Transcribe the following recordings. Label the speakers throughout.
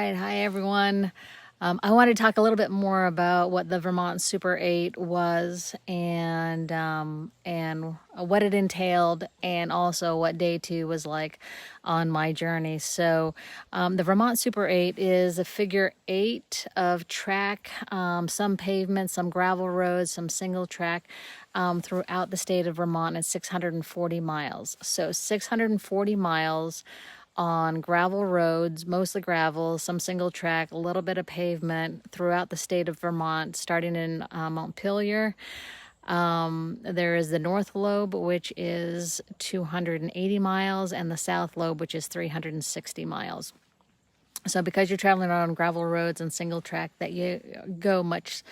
Speaker 1: right, hi everyone. I want to talk a little bit more about what the Vermont Super 8 was and what it entailed, and also what day 2 was like on my journey. So, the Vermont Super 8 is a figure 8 of track, some pavement, some gravel roads, some single track. Throughout the state of Vermont, it's 640 miles. So 640 miles on gravel roads, mostly gravel, some single track, a little bit of pavement throughout the state of Vermont, starting in Montpelier. There is the North Lobe, which is 280 miles, and the South Lobe, which is 360 miles. So because you're traveling on gravel roads and single track, that you go much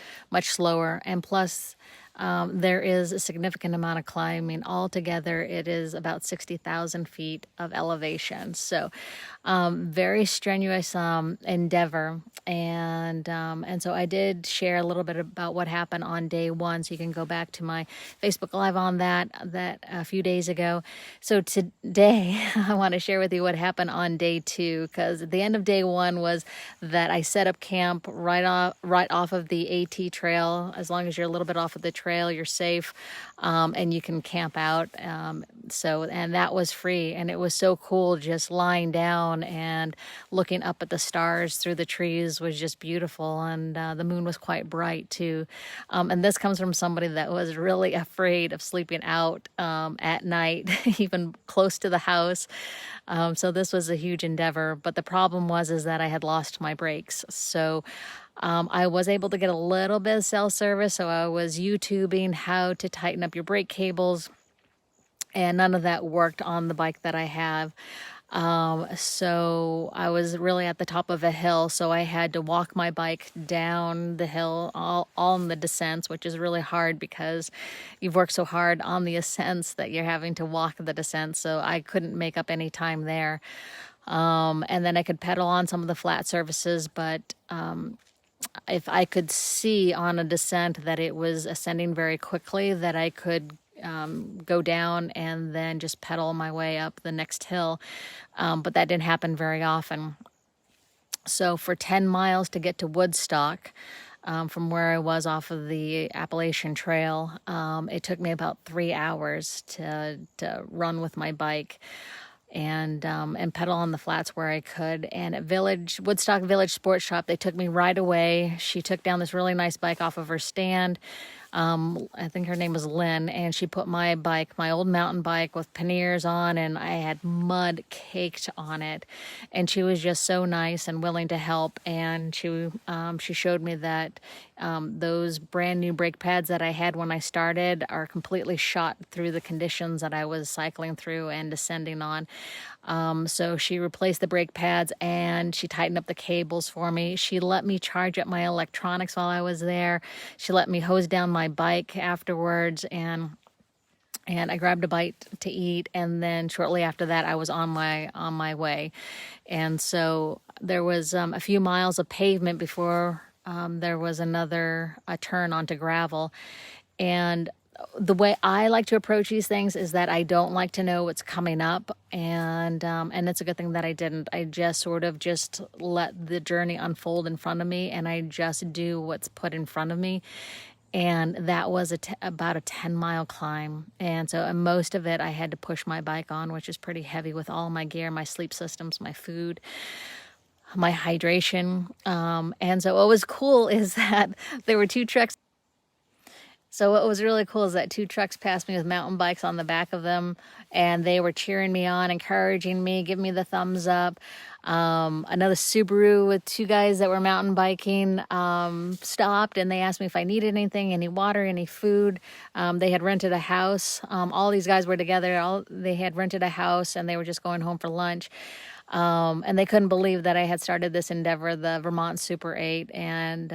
Speaker 1: slower, and plus there is a significant amount of climbing. Altogether, it is about 60,000 feet of elevation. So very strenuous endeavor. And so I did share a little bit about what happened on day 1. So you can go back to my Facebook Live on that a few days ago. So today I want to share with you what happened on day 2, because at the end of day 1 was that I set up camp right off of the AT trail. As long as you're a little bit off of the trail, you're safe, and you can camp out. And that was free, and it was so cool just lying down and looking up at the stars through the trees was just beautiful, and the moon was quite bright too. And this comes from somebody that was really afraid of sleeping out at night, even close to the house. So this was a huge endeavor, but the problem is that I had lost my brakes. So I was able to get a little bit of cell service, so I was YouTubing how to tighten up your brake cables, and none of that worked on the bike that I have. So I was really at the top of a hill, so I had to walk my bike down the hill, all in the descents, which is really hard because you've worked so hard on the ascents that you're having to walk the descents, so I couldn't make up any time there. And then I could pedal on some of the flat surfaces, but if I could see on a descent that it was ascending very quickly, that I could go down and then just pedal my way up the next hill. But that didn't happen very often. So for 10 miles to get to Woodstock, from where I was off of the Appalachian Trail, it took me about 3 hours to run with my bike and pedal on the flats where I could. And at Woodstock Village Sports Shop, they took me right away. She took down this really nice bike off of her stand. I think her name was Lynn, and she put my bike, my old mountain bike with panniers on, and I had mud caked on it. And she was just so nice and willing to help. And she showed me that those brand new brake pads that I had when I started are completely shot through the conditions that I was cycling through and descending on. So she replaced the brake pads, and she tightened up the cables for me. She let me charge up my electronics while I was there. She let me hose down my bike afterwards, and I grabbed a bite to eat, and then shortly after that I was on my way. And so there was a few miles of pavement before there was a turn onto gravel. And the way I like to approach these things is that I don't like to know what's coming up, and it's a good thing that I didn't. I just sort of just let the journey unfold in front of me, and I just do what's put in front of me. And that was about a 10-mile climb, and so most of it I had to push my bike on, which is pretty heavy with all my gear, my sleep systems, my food, my hydration. And so what was cool is that there were 2 trucks. So what was really cool is that 2 trucks passed me with mountain bikes on the back of them, and they were cheering me on, encouraging me, giving me the thumbs up. Another Subaru with 2 guys that were mountain biking stopped, and they asked me if I needed anything, any water, any food. They had rented a house. All these guys were together. They had rented a house, and they were just going home for lunch. And they couldn't believe that I had started this endeavor, the Vermont Super 8, and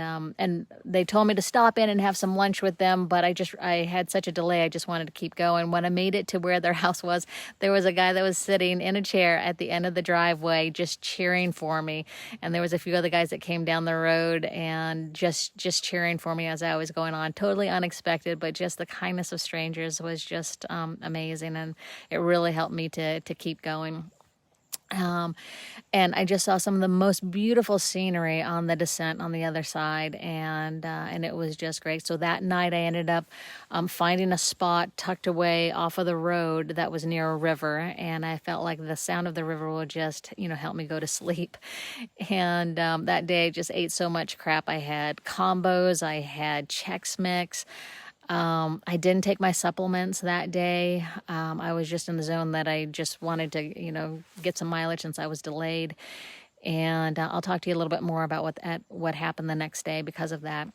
Speaker 1: they told me to stop in and have some lunch with them, but I had such a delay, I just wanted to keep going. When I made it to where their house was, there was a guy that was sitting in a chair at the end of the driveway just cheering for me, and there was a few other guys that came down the road and just cheering for me as I was going on. Totally unexpected, but just the kindness of strangers was just amazing, and it really helped me to keep going. Um, and I just saw some of the most beautiful scenery on the descent on the other side, and it was just great. So that night, I ended up finding a spot tucked away off of the road that was near a river, and I felt like the sound of the river would just, help me go to sleep. And that day, I just ate so much crap. I had combos, I had Chex Mix. I didn't take my supplements that day. I was just in the zone that I just wanted to, get some mileage since I was delayed. And I'll talk to you a little bit more about what happened the next day because of that.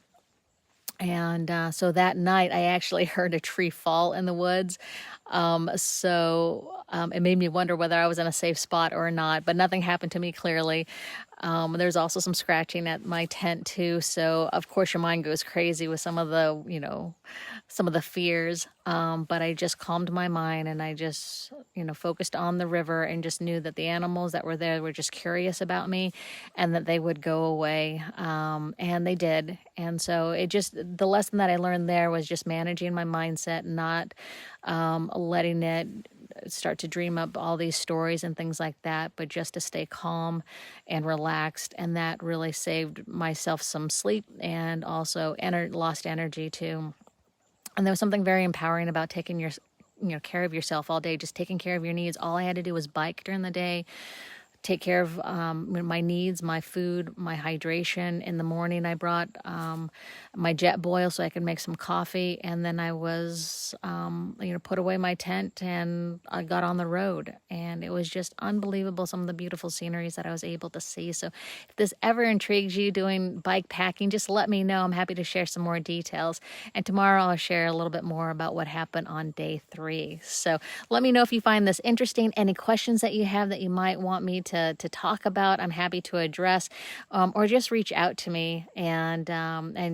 Speaker 1: And so that night, I actually heard a tree fall in the woods. It made me wonder whether I was in a safe spot or not, but nothing happened to me clearly. There's also some scratching at my tent too. So of course your mind goes crazy with some of the fears. But I just calmed my mind and I just, focused on the river and just knew that the animals that were there were just curious about me and that they would go away. And they did. And so the lesson that I learned there was just managing my mindset, not letting it start to dream up all these stories and things like that, but just to stay calm and relaxed. And that really saved myself some sleep and also lost energy too. And there was something very empowering about taking care of yourself all day, just taking care of your needs. All I had to do was bike during the day, take care of my needs, my food, my hydration. In the morning, I brought my Jetboil so I could make some coffee, and then I was, put away my tent and I got on the road, and it was just unbelievable. Some of the beautiful sceneries that I was able to see. So, if this ever intrigues you doing bike packing, just let me know. I'm happy to share some more details. And tomorrow, I'll share a little bit more about what happened on day 3. So, let me know if you find this interesting. Any questions that you have that you might want me to talk about, I'm happy to address, or just reach out to me and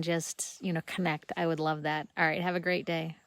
Speaker 1: just connect. I would love that. All right, have a great day.